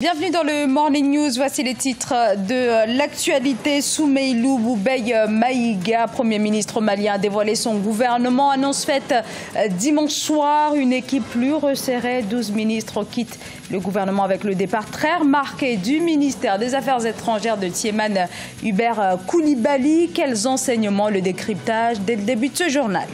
Bienvenue dans le Morning News. Voici les titres de l'actualité. Soumeylou Boubeye Maïga, Premier ministre malien, a dévoilé son gouvernement. Annonce faite dimanche soir. Une équipe plus resserrée. 12 ministres quittent le gouvernement avec le départ très remarqué du ministère des Affaires étrangères de Thiéman Hubert Koulibaly. Quels enseignements? Le décryptage dès le début de ce journal.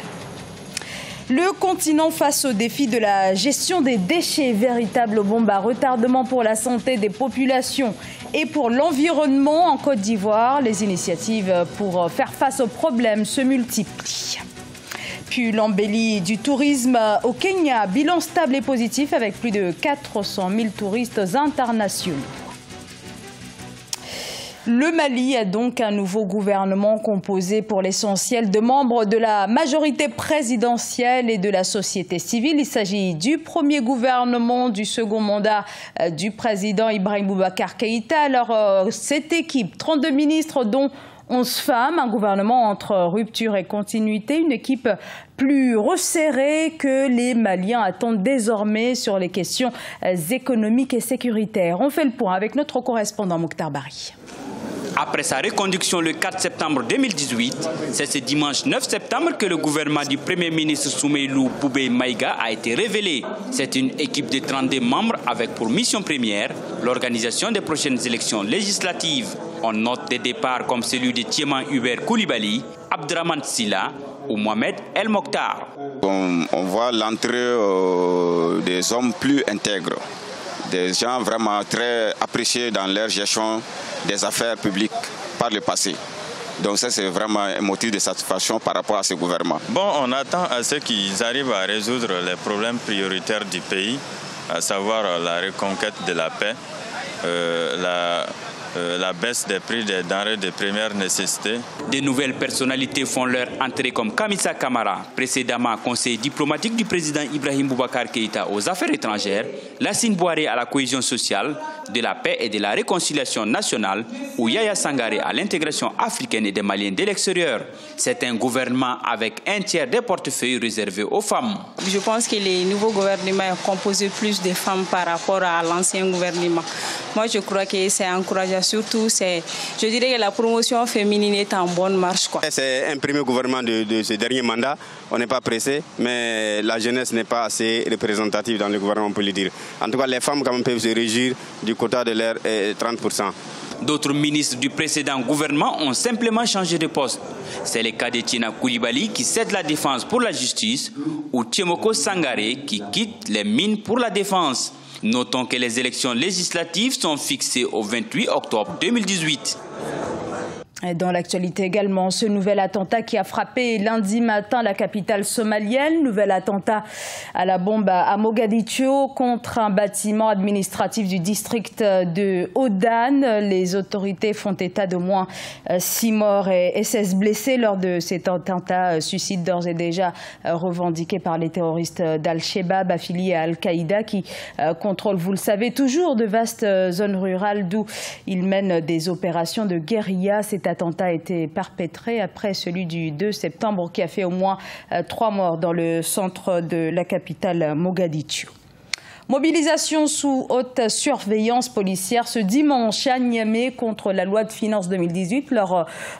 Le continent face au défi de la gestion des déchets, véritable bombe à retardement pour la santé des populations et pour l'environnement en Côte d'Ivoire. Les initiatives pour faire face aux problèmes se multiplient. Puis l'embellie du tourisme au Kenya, bilan stable et positif avec plus de 400 000 touristes internationaux. Le Mali a donc un nouveau gouvernement composé pour l'essentiel de membres de la majorité présidentielle et de la société civile. Il s'agit du premier gouvernement du second mandat du président Ibrahim Boubacar Keïta. Alors cette équipe, 32 ministres dont 11 femmes, un gouvernement entre rupture et continuité, une équipe plus resserrée que les Maliens attendent désormais sur les questions économiques et sécuritaires. On fait le point avec notre correspondant Mokhtar Bari. Après sa reconduction le 4 septembre 2018, c'est ce dimanche 9 septembre que le gouvernement du Premier ministre Soumeylou Boubeye Maïga a été révélé. C'est une équipe de 32 membres avec pour mission première l'organisation des prochaines élections législatives. On note des départs comme celui de Thiéman Hubert Koulibaly, Abdraman Silla ou Mohamed El Mokhtar. On voit l'entrée des hommes plus intègres, des gens vraiment très appréciés dans leur gestion des affaires publiques par le passé. Donc ça, c'est vraiment un motif de satisfaction par rapport à ce gouvernement. Bon, on attend à ce qu'ils arrivent à résoudre les problèmes prioritaires du pays, à savoir la reconquête de la paix, la baisse des prix des denrées de première nécessité. De nouvelles personnalités font leur entrée comme Kamisa Kamara, précédemment conseiller diplomatique du président Ibrahim Boubacar Keïta aux affaires étrangères, Lassine Boiré à la cohésion sociale, de la paix et de la réconciliation nationale, ou Yaya Sangaré à l'intégration africaine et des Maliens de l'extérieur. C'est un gouvernement avec un tiers des portefeuilles réservés aux femmes. Je pense que le nouveau gouvernement est composé plus de femmes par rapport à l'ancien gouvernement. Moi, je crois que c'est encourageant. Surtout, je dirais que la promotion féminine est en bonne marche. C'est un premier gouvernement de ce dernier mandat. On n'est pas pressé, mais la jeunesse n'est pas assez représentative dans le gouvernement, pour le dire. En tout cas, les femmes quand même peuvent se régir du quota de l'air 30%. D'autres ministres du précédent gouvernement ont simplement changé de poste. C'est le cas de Tina Koulibaly qui cède la défense pour la justice ou Thiemoko Sangaré qui quitte les mines pour la défense. Notons que les élections législatives sont fixées au 28 octobre 2018. Dans l'actualité également, ce nouvel attentat qui a frappé lundi matin la capitale somalienne. Nouvel attentat à la bombe à Mogadiscio contre un bâtiment administratif du district de Odan. Les autorités font état d'au moins 6 morts et 16 blessés lors de cet attentat, suicide d'ores et déjà revendiqué par les terroristes d'Al-Shabaab affiliés à Al-Qaïda qui contrôlent, vous le savez, toujours de vastes zones rurales d'où ils mènent des opérations de guérilla. Cet attentat a été perpétré après celui du 2 septembre qui a fait au moins 3 morts dans le centre de la capitale Mogadiscio. Mobilisation sous haute surveillance policière ce dimanche à Niamey contre la loi de finances 2018,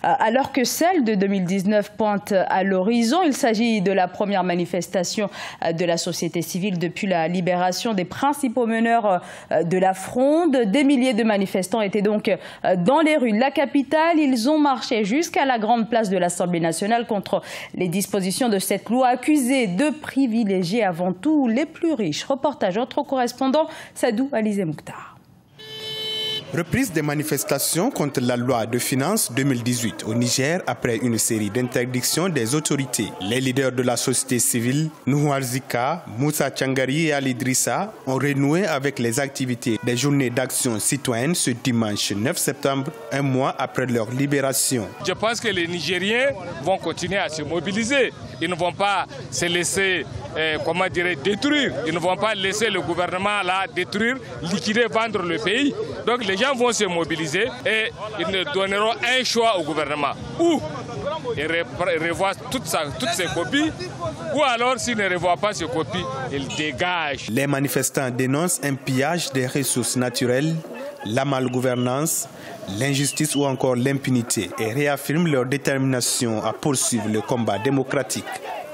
alors que celle de 2019 pointe à l'horizon. Il s'agit de la première manifestation de la société civile depuis la libération des principaux meneurs de la fronde. Des milliers de manifestants étaient donc dans les rues de la capitale. Ils ont marché jusqu'à la grande place de l'Assemblée nationale contre les dispositions de cette loi accusée de privilégier avant tout les plus riches. Reportage notre correspondant Sadou Alizé Mokhtar. Reprise des manifestations contre la loi de finances 2018 au Niger après une série d'interdictions des autorités. Les leaders de la société civile, Nuhu Arzika, Moussa Tchangari et Ali Drissa, ont renoué avec les activités des journées d'action citoyenne ce dimanche 9 septembre, un mois après leur libération. Je pense que les Nigériens vont continuer à se mobiliser. Ils ne vont pas se laisser détruire. Ils ne vont pas laisser le gouvernement là détruire, liquider, vendre le pays. Donc les gens vont se mobiliser et ils ne donneront un choix au gouvernement. Ou et revoit toutes ses copies, ou alors s'il ne revoit pas ses copies, il dégage. Les manifestants dénoncent un pillage des ressources naturelles, la malgouvernance, l'injustice ou encore l'impunité et réaffirment leur détermination à poursuivre le combat démocratique.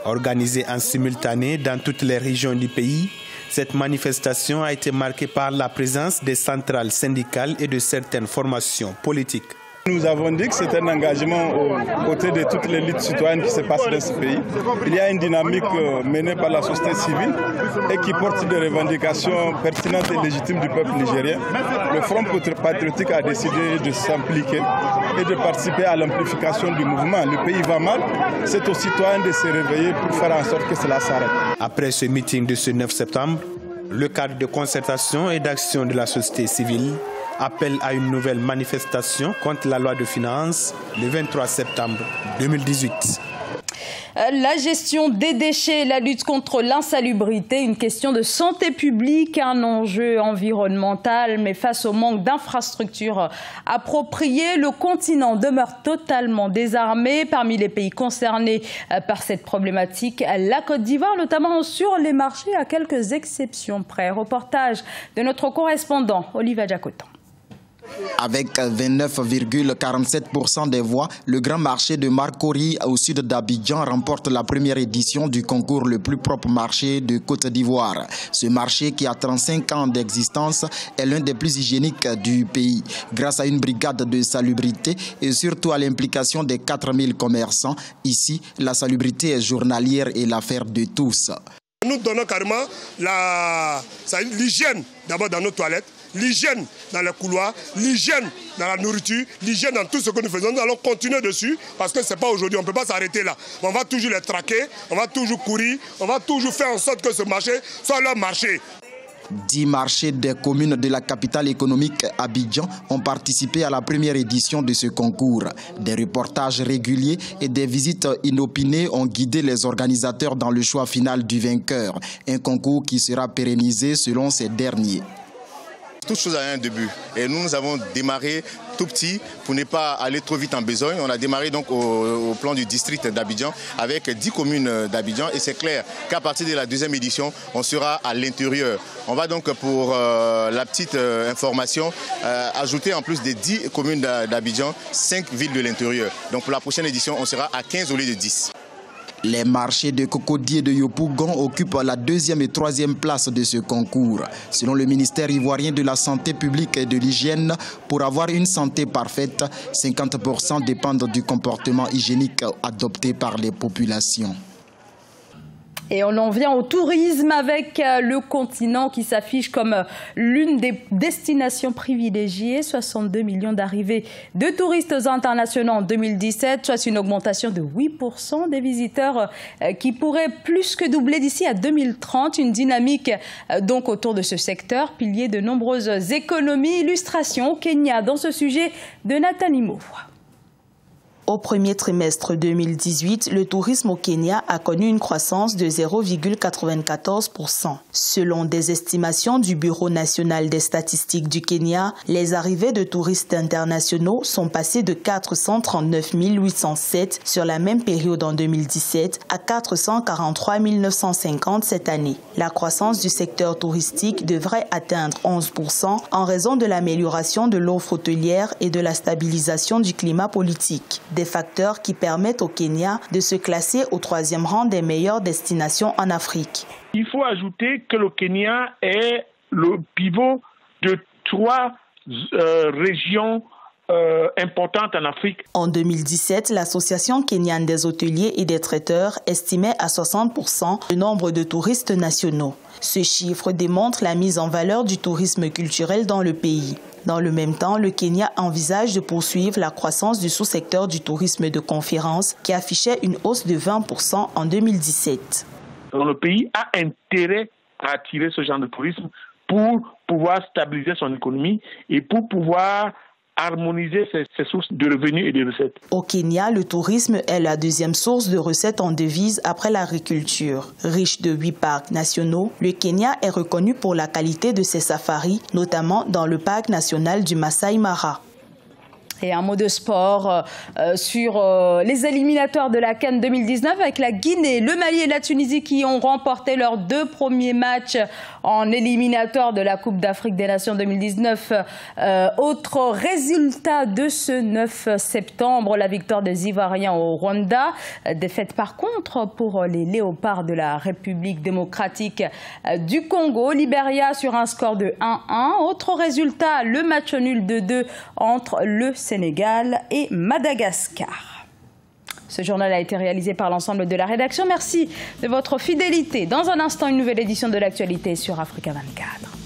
Organisée en simultané dans toutes les régions du pays, cette manifestation a été marquée par la présence des centrales syndicales et de certaines formations politiques. Nous avons dit que c'est un engagement aux côtés de toutes les luttes citoyennes qui se passent dans ce pays. Il y a une dynamique menée par la société civile et qui porte des revendications pertinentes et légitimes du peuple nigérien. Le Front patriotique a décidé de s'impliquer et de participer à l'amplification du mouvement. Le pays va mal, c'est aux citoyens de se réveiller pour faire en sorte que cela s'arrête. Après ce meeting de ce 9 septembre, le cadre de concertation et d'action de la société civile appelle à une nouvelle manifestation contre la loi de finances le 23 septembre 2018. La gestion des déchets, la lutte contre l'insalubrité, une question de santé publique, un enjeu environnemental, mais face au manque d'infrastructures appropriées, le continent demeure totalement désarmé. Parmi les pays concernés par cette problématique, la Côte d'Ivoire, notamment sur les marchés, à quelques exceptions près. Reportage de notre correspondant, Olivier Diakotan. Avec 29,47% des voix, le grand marché de Marcory au sud d'Abidjan remporte la première édition du concours le plus propre marché de Côte d'Ivoire. Ce marché, qui a 35 ans d'existence, est l'un des plus hygiéniques du pays. Grâce à une brigade de salubrité et surtout à l'implication des 4000 commerçants, ici, la salubrité est journalière et l'affaire de tous. Nous donnons carrément l'hygiène d'abord dans nos toilettes, l'hygiène dans les couloirs, l'hygiène dans la nourriture, l'hygiène dans tout ce que nous faisons. Nous allons continuer dessus parce que ce n'est pas aujourd'hui, on ne peut pas s'arrêter là. On va toujours les traquer, on va toujours courir, on va toujours faire en sorte que ce marché soit leur marché. 10 marchés des communes de la capitale économique Abidjan ont participé à la première édition de ce concours. Des reportages réguliers et des visites inopinées ont guidé les organisateurs dans le choix final du vainqueur. Un concours qui sera pérennisé selon ces derniers. Toute chose a un début et nous avons démarré tout petit pour ne pas aller trop vite en besogne. On a démarré donc au plan du district d'Abidjan avec 10 communes d'Abidjan et c'est clair qu'à partir de la deuxième édition, on sera à l'intérieur. On va donc pour la petite information ajouter en plus des 10 communes d'Abidjan, 5 villes de l'intérieur. Donc pour la prochaine édition, on sera à 15 au lieu de 10. Les marchés de Cocody et de Yopougon occupent la 2e et 3e place de ce concours. Selon le ministère ivoirien de la Santé publique et de l'Hygiène, pour avoir une santé parfaite, 50% dépendent du comportement hygiénique adopté par les populations. Et on en vient au tourisme avec le continent qui s'affiche comme l'une des destinations privilégiées. 62 millions d'arrivées de touristes internationaux en 2017, soit une augmentation de 8% des visiteurs qui pourrait plus que doubler d'ici à 2030. Une dynamique donc autour de ce secteur, pilier de nombreuses économies. Illustration au Kenya dans ce sujet de Nathalie Mauvois. Au premier trimestre 2018, le tourisme au Kenya a connu une croissance de 0,94%. Selon des estimations du Bureau national des statistiques du Kenya, les arrivées de touristes internationaux sont passées de 439 807 sur la même période en 2017 à 443 950 cette année. La croissance du secteur touristique devrait atteindre 11% en raison de l'amélioration de l'offre hôtelière et de la stabilisation du climat politique. Des facteurs qui permettent au Kenya de se classer au 3e rang des meilleures destinations en Afrique. Il faut ajouter que le Kenya est le pivot de 3 régions importantes en Afrique. En 2017, l'Association kenyane des hôteliers et des traiteurs estimait à 60% le nombre de touristes nationaux. Ce chiffre démontre la mise en valeur du tourisme culturel dans le pays. Dans le même temps, le Kenya envisage de poursuivre la croissance du sous-secteur du tourisme de conférence qui affichait une hausse de 20% en 2017. Le pays a intérêt à attirer ce genre de tourisme pour pouvoir stabiliser son économie et pour pouvoir harmoniser ses sources de revenus et de recettes. Au Kenya, le tourisme est la 2e source de recettes en devises après l'agriculture. Riche de 8 parcs nationaux, le Kenya est reconnu pour la qualité de ses safaris, notamment dans le parc national du Masai Mara. Et un mot de sport sur les éliminatoires de la CAN 2019 avec la Guinée, le Mali et la Tunisie qui ont remporté leurs 2 premiers matchs en éliminatoire de la Coupe d'Afrique des Nations 2019. Autre résultat de ce 9 septembre, la victoire des Ivoiriens au Rwanda. Défaite par contre pour les Léopards de la République démocratique du Congo. Libéria sur un score de 1-1. Autre résultat, le match nul de 2 entre le Sénégal et Madagascar. Ce journal a été réalisé par l'ensemble de la rédaction. Merci de votre fidélité. Dans un instant, une nouvelle édition de l'actualité sur Africa 24.